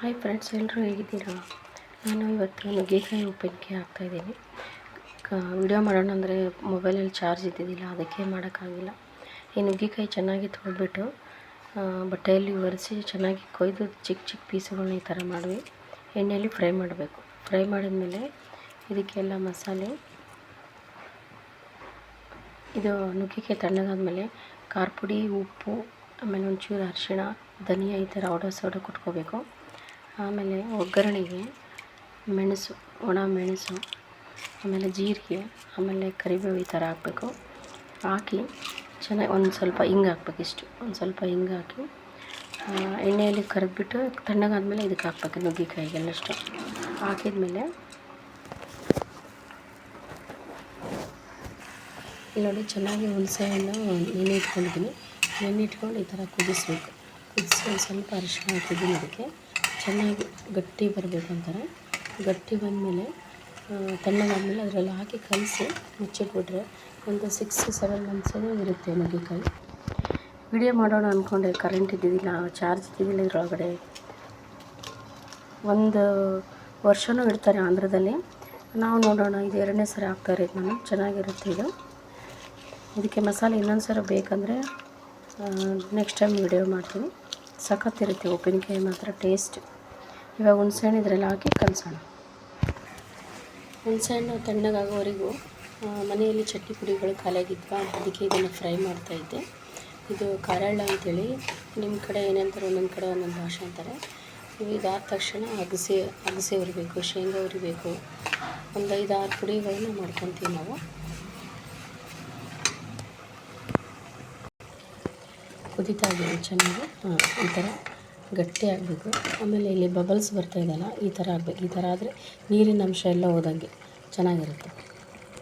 Hi friends, ಎಲ್ಲರೂ ಹೇಗಿದ್ದೀರಾ? ನಾನು ಇವತ್ತು ನುಗ್ಗೆಕಾಯಿ ಉಪ್ಪಿನಕಾಯಿ ಹಾಕ್ತಾಯಿದ್ದೀನಿ. ವಿಡಿಯೋ ಮಾಡೋಣ ಅಂದರೆ ಮೊಬೈಲಲ್ಲಿ ಚಾರ್ಜ್ ಇದ್ದಿದ್ದಿಲ್ಲ, ಅದಕ್ಕೆ ಮಾಡೋಕ್ಕಾಗಿಲ್ಲ. ಈ ನುಗ್ಗೆಕಾಯಿ ಚೆನ್ನಾಗಿ ತೊಳೆದ್ಬಿಟ್ಟು ಬಟ್ಟೆಯಲ್ಲಿ ಒರೆಸಿ ಚೆನ್ನಾಗಿ ಕೊಯ್ದು ಚಿಕ್ಕ ಚಿಕ್ಕ ಪೀಸುಗಳನ್ನ ಈ ಥರ ಮಾಡಿ ಎಣ್ಣೆಯಲ್ಲಿ ಫ್ರೈ ಮಾಡಬೇಕು. ಫ್ರೈ ಮಾಡಿದ್ಮೇಲೆ ಇದಕ್ಕೆಲ್ಲ ಮಸಾಲೆ, ಇದು ನುಗ್ಗೆಕಾಯಿ ತಣ್ಣಗಾದ್ಮೇಲೆ ಖಾರ ಪುಡಿ, ಉಪ್ಪು, ಆಮೇಲೆ ಒಂಚೂರು ಅರಿಶಿಣ, ಧನಿಯಾ ಈ ಥರ ಸೋಡ ಕುಟ್ಕೋಬೇಕು. ಆಮೇಲೆ ಒಗ್ಗರಣೆಗೆ ಮೆಣಸು, ಒಣ ಮೆಣಸು, ಆಮೇಲೆ ಜೀರಿಗೆ, ಆಮೇಲೆ ಕರಿಬೇವು ಈ ಥರ ಹಾಕಬೇಕು. ಹಾಕಿ ಚೆನ್ನಾಗಿ ಒಂದು ಸ್ವಲ್ಪ ಹಿಂಗೆ ಹಾಕ್ಬೇಕು. ಇಷ್ಟು ಒಂದು ಸ್ವಲ್ಪ ಹಿಂಗೆ ಹಾಕಿ ಎಣ್ಣೆಯಲ್ಲಿ ಕರೆದ್ಬಿಟ್ಟು ತಣ್ಣಗಾದ್ಮೇಲೆ ಇದಕ್ಕೆ ಹಾಕ್ಬೇಕು. ನುಗ್ಗೆಕಾಯಿಗೆಲ್ಲಷ್ಟು ಹಾಕಿದ್ಮೇಲೆ ಇಲ್ಲಿ ನೋಡಿ, ಚೆನ್ನಾಗಿ ಹುಣಸೆಹಣ್ಣು ನೆನೆ ಇಟ್ಕೊಂಡಿದ್ದೀನಿ. ನೆನೆ ಇಟ್ಕೊಂಡು ಈ ಥರ ಕುದಿಸ್ಬೇಕು. ಕುದಿಸಿ ಒಂದು ಸ್ವಲ್ಪ ಅರಿಶಿಣ ಹಾಕಿದ್ದೀನಿ. ಅದಕ್ಕೆ ಚೆನ್ನಾಗಿ ಗಟ್ಟಿ ಬರಬೇಕು ಅಂತಾರೆ. ಗಟ್ಟಿ ಬಂದಮೇಲೆ ತಣ್ಣಗಾದ್ಮೇಲೆ ಅದರಲ್ಲಿ ಹಾಕಿ ಕಲಸಿ ಮುಚ್ಚಿಟ್ಬಿಟ್ರೆ ಒಂದು 6-7 ಮಂತ್ಸ್ ಇರುತ್ತೆ ನುಗ್ಗೆಕಾಯಿ. ವಿಡಿಯೋ ಮಾಡೋಣ ಅಂದ್ಕೊಂಡೆ, ಕರೆಂಟ್ ಇದ್ದಿದ್ದಿಲ್ಲ, ಚಾರ್ಜ್ ಇದ್ದಿದ್ದಿಲ್ಲ. ಇದರೊಳಗಡೆ ಒಂದು ವರ್ಷವೂ ಇಡ್ತಾರೆ ಆಂಧ್ರದಲ್ಲಿ. ನಾವು ನೋಡೋಣ, ಇದು 2ನೇ ಸರಿ ಹಾಕ್ತಾಯಿರೋದು ನಾನು. ಚೆನ್ನಾಗಿರುತ್ತೆ ಇದು. ಇದಕ್ಕೆ ಮಸಾಲೆ ಇನ್ನೊಂದು ಸಲ ಬೇಕಂದರೆ ನೆಕ್ಸ್ಟ್ ಟೈಮ್ ವಿಡಿಯೋ ಮಾಡ್ತೀನಿ. ಸಖತ್ತಿರುತ್ತೆ ಉಪ್ಪಿನಕಾಯಿ ಮಾತ್ರ ಟೇಸ್ಟ್. ಇವಾಗ ಹುಣಸೆಹಣ್ಣು ಇದರಲ್ಲಿ ಹಾಕಿ ಕಲಸೋಣ. ಹುಣಸೆಹಣ್ಣು ತಣ್ಣಗಾಗೋವರೆಗೂ ಮನೆಯಲ್ಲಿ ಚಟ್ನಿ ಪುಡಿಗಳು ಖಾಲಿಯಾಗಿದ್ವಾ, ಅದಕ್ಕೆ ಇದನ್ನು ಫ್ರೈ ಮಾಡ್ತಾಯಿದ್ದೆ. ಇದು ಕಾರಳ್ಳ ಅಂತೇಳಿ, ನಿಮ್ಮ ಕಡೆ ಏನಂತಾರೆ, ಒಂದೊಂದು ಕಡೆ ಒಂದೊಂದು ಭಾಷೆ ಅಂತಾರೆ. ಇದಾದ ತಕ್ಷಣ ಅಗಸೆ ಹುರಿಬೇಕು, ಶೇಂಗಾ ಹುರಿಬೇಕು. ಒಂದು 5-6 ಪುಡಿಗಳನ್ನ ಮಾಡ್ಕೊತೀವಿ ನಾವು. ಕುದೀತಾ ಇದ್ದೀವಿ ಚೆನ್ನಾಗಿ. ಈ ಥರ ಗಟ್ಟಿ ಆಗಬೇಕು. ಆಮೇಲೆ ಇಲ್ಲಿ ಬಬಲ್ಸ್ ಬರ್ತಾಯಿದೆಯಲ್ಲ, ಈ ಥರ ಆಗಬೇಕು. ಈ ಥರ ಆದರೆ ನೀರಿನ ಅಂಶ ಎಲ್ಲ ಹೋದಂಗೆ ಚೆನ್ನಾಗಿರುತ್ತೆ.